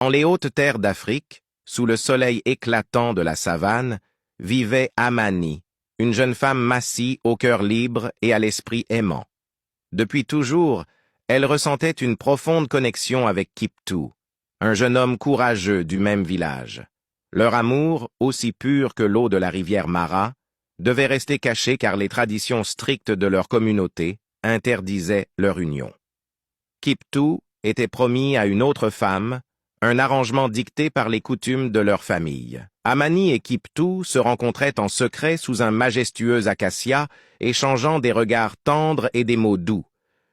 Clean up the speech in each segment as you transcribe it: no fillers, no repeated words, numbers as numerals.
Dans les hautes terres d'Afrique, sous le soleil éclatant de la savane, vivait Amani, une jeune femme massie au cœur libre et à l'esprit aimant. Depuis toujours, elle ressentait une profonde connexion avec Kiptou, un jeune homme courageux du même village. Leur amour, aussi pur que l'eau de la rivière Mara, devait rester caché car les traditions strictes de leur communauté interdisaient leur union. Kiptou était promis à une autre femme, un arrangement dicté par les coutumes de leur famille. Amani et Kiptou se rencontraient en secret sous un majestueux acacia, échangeant des regards tendres et des mots doux.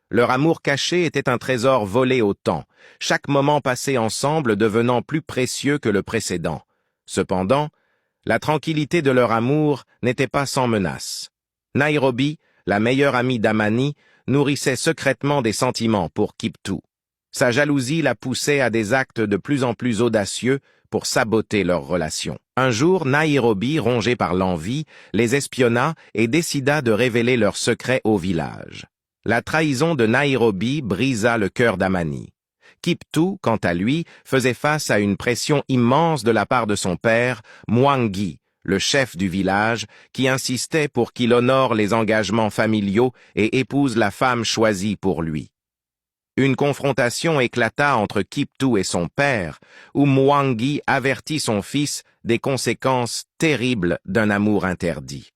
Leur amour caché était un trésor volé au temps, chaque moment passé ensemble devenant plus précieux que le précédent. Cependant, la tranquillité de leur amour n'était pas sans menace. Nairobi, la meilleure amie d'Amani, nourrissait secrètement des sentiments pour Kiptou. Sa jalousie la poussait à des actes de plus en plus audacieux pour saboter leur relation. Un jour, Nairobi, rongé par l'envie, les espionna et décida de révéler leur secret au village. La trahison de Nairobi brisa le cœur d'Amani. Kiptou, quant à lui, faisait face à une pression immense de la part de son père, Mwangi, le chef du village, qui insistait pour qu'il honore les engagements familiaux et épouse la femme choisie pour lui. Une confrontation éclata entre Kiptou et son père, où Mwangi avertit son fils des conséquences terribles d'un amour interdit.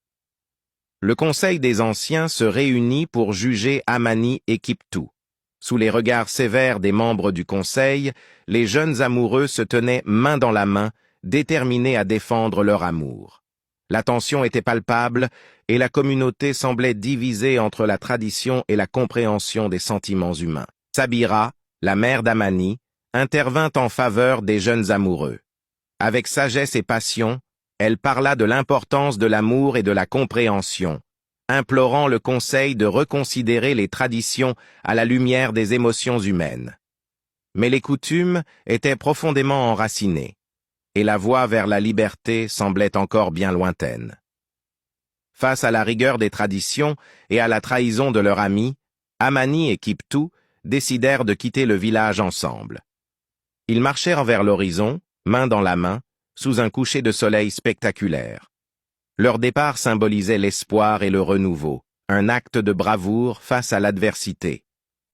Le conseil des anciens se réunit pour juger Amani et Kiptou. Sous les regards sévères des membres du conseil, les jeunes amoureux se tenaient main dans la main, déterminés à défendre leur amour. La tension était palpable et la communauté semblait divisée entre la tradition et la compréhension des sentiments humains. Sabira, la mère d'Amani, intervint en faveur des jeunes amoureux. Avec sagesse et passion, elle parla de l'importance de l'amour et de la compréhension, implorant le conseil de reconsidérer les traditions à la lumière des émotions humaines. Mais les coutumes étaient profondément enracinées, et la voie vers la liberté semblait encore bien lointaine. Face à la rigueur des traditions et à la trahison de leur ami, Amani et Kiptou décidèrent de quitter le village ensemble. Ils marchèrent vers l'horizon, main dans la main, sous un coucher de soleil spectaculaire. Leur départ symbolisait l'espoir et le renouveau, un acte de bravoure face à l'adversité.